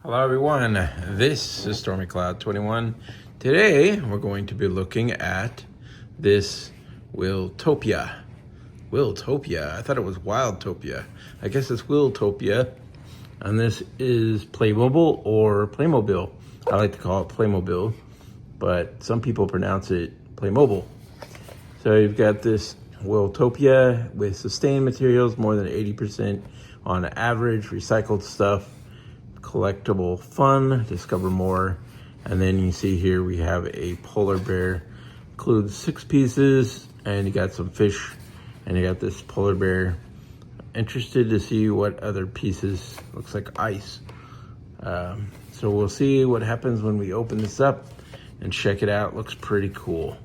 Hello everyone, this is Stormy Cloud 21. Today we're going to be looking at this Wiltopia. Wiltopia, I thought it was Wildtopia. I guess it's Wiltopia. And this is Playmobil or Playmobil. I like to call it Playmobil, but some people pronounce it Playmobil. So you've got this Wiltopia with sustained materials, more than 80% on average, recycled stuff, collectible fun, discover more. And then you see here we have a polar bear, includes 6 pieces, and you got some fish, and you got this polar bear. Interested to see what other pieces, looks like ice. So we'll see what happens when we open this up and check it out. Looks pretty cool.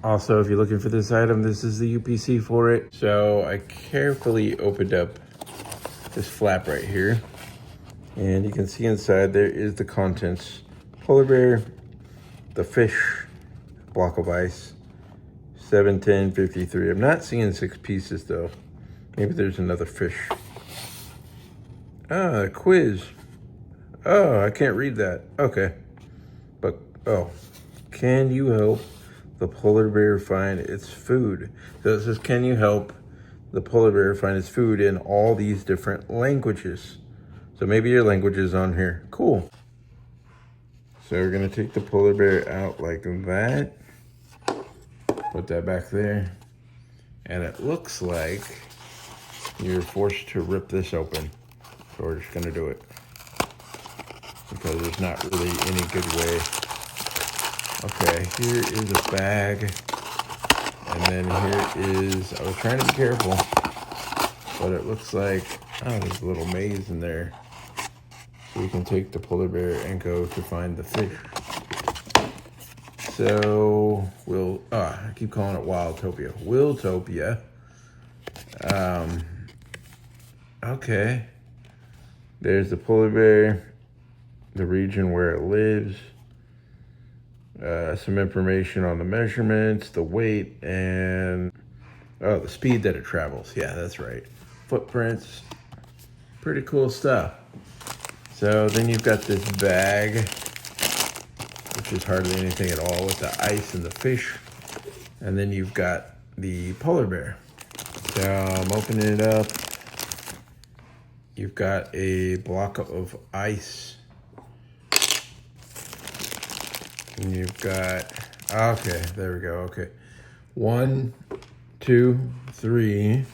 Also, if you're looking for this item, this is the UPC for it. So I carefully opened up this flap right here. And you can see inside there is the contents. Polar bear, the fish, block of ice, 7, 10, 53. I'm not seeing 6 pieces though. Maybe there's another fish. Ah, a quiz. Oh, I can't read that. Okay. But, oh, can you help the polar bear find its food? So it says, can you help the polar bear find its food in all these different languages? So maybe your language is on here. Cool. So we're gonna take the polar bear out like that. Put that back there. And it looks like you're forced to rip this open. So we're just gonna do it. Because there's not really any good way. Okay, here is a bag. And then here is, I was trying to be careful, but it looks like, oh, there's a little maze in there. So we can take the polar bear and go to find the fish. So I keep calling it Wildtopia. Wiltopia. Okay. There's the polar bear, the region where it lives, some information on the measurements, the weight, and the speed that it travels. Yeah, that's right. Footprints. Pretty cool stuff. So then you've got this bag, which is hardly anything at all, with the ice and the fish. And then you've got the polar bear. So I'm opening it up. You've got a block of ice. And you've got, okay, there we go, okay. 1, 2, 3.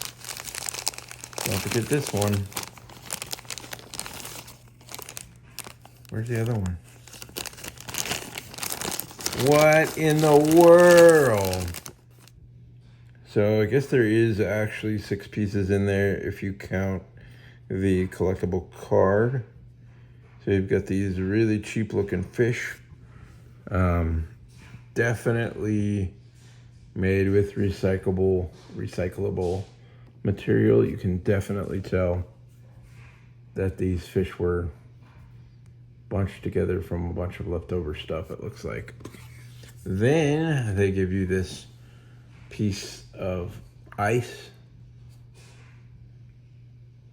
Don't forget this one. Where's the other one? What in the world? So I guess there is actually 6 pieces in there if you count the collectible card. So you've got these really cheap looking fish. Definitely made with recyclable material. You can definitely tell that these fish were bunched together from a bunch of leftover stuff, it looks like. Then they give you this piece of ice.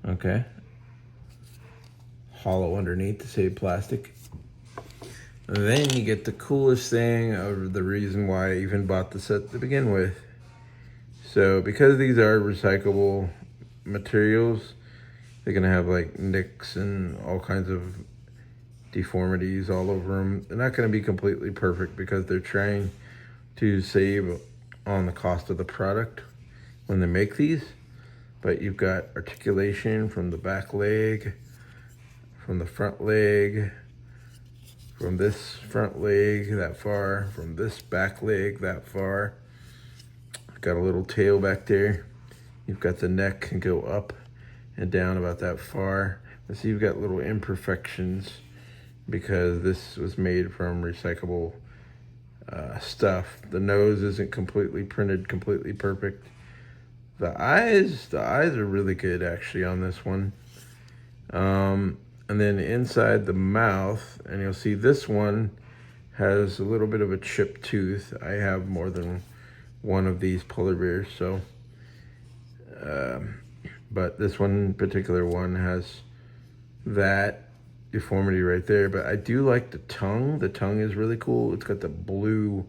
Okay. Hollow underneath to save plastic. And then you get the coolest thing, of the reason why I even bought the set to begin with. So because these are recyclable materials, they're gonna have like nicks and all kinds of deformities all over them. They're not going to be completely perfect because they're trying to save on the cost of the product when they make these. But you've got articulation from the back leg, from the front leg, from this front leg that far, from this back leg that far. Got a little tail back there. You've got the neck can go up and down about that far. And so you've got little imperfections because this was made from recyclable stuff. The nose isn't completely printed, completely perfect. The eyes are really good actually on this one. And then inside the mouth, and you'll see this one has a little bit of a chipped tooth. I have more than one of these polar bears, so but this one particular one has that. deformity right there, but I do like the tongue. The tongue is really cool. It's got the blue,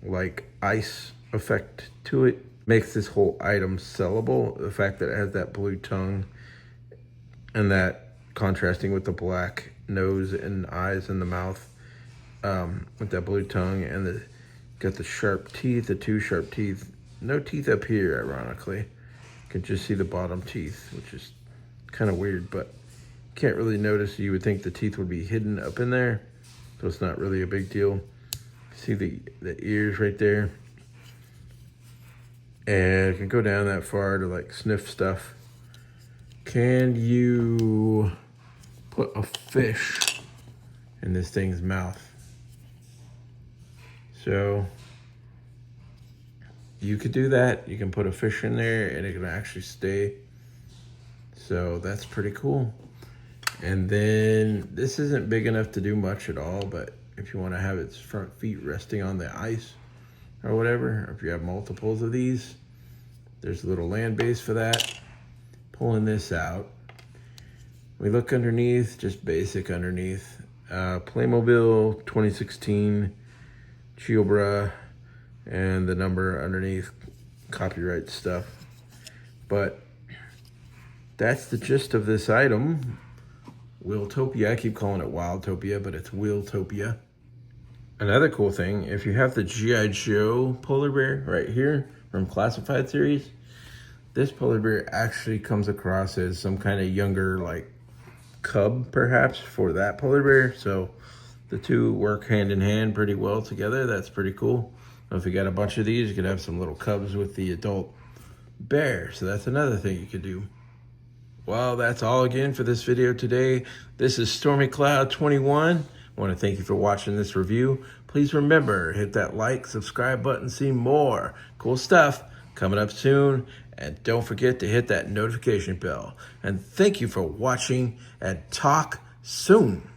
like, ice effect to it. Makes this whole item sellable. The fact that it has that blue tongue and that contrasting with the black nose and eyes and the mouth, with that blue tongue, and got the sharp teeth, the two sharp teeth. No teeth up here, ironically. You can just see the bottom teeth, which is kind of weird, but can't really notice. You would think the teeth would be hidden up in there, so it's not really a big deal. See the ears right there, and it can go down that far to like sniff stuff. Can you put a fish in this thing's mouth? So you could do that. You can put a fish in there and it can actually stay. So that's pretty cool. And then this isn't big enough to do much at all, but if you want to have its front feet resting on the ice or whatever, or if you have multiples of these, there's a little land base for that. Pulling this out, we look underneath, just basic underneath. Playmobil 2016, Chiobra, and the number underneath, copyright stuff. But that's the gist of this item. Wiltopia, I keep calling it Wildtopia, but it's Wiltopia. Another cool thing, if you have the G.I. Joe polar bear right here from Classified series, this polar bear actually comes across as some kind of younger, like, cub, perhaps, for that polar bear. So the two work hand in hand pretty well together. That's pretty cool. If you got a bunch of these, you could have some little cubs with the adult bear. So that's another thing you could do. Well, that's all again for this video today. This is Stormy Cloud 21. I want to thank you for watching this review. Please remember, hit that like, subscribe button, see more cool stuff coming up soon. And don't forget to hit that notification bell. And thank you for watching, and talk soon.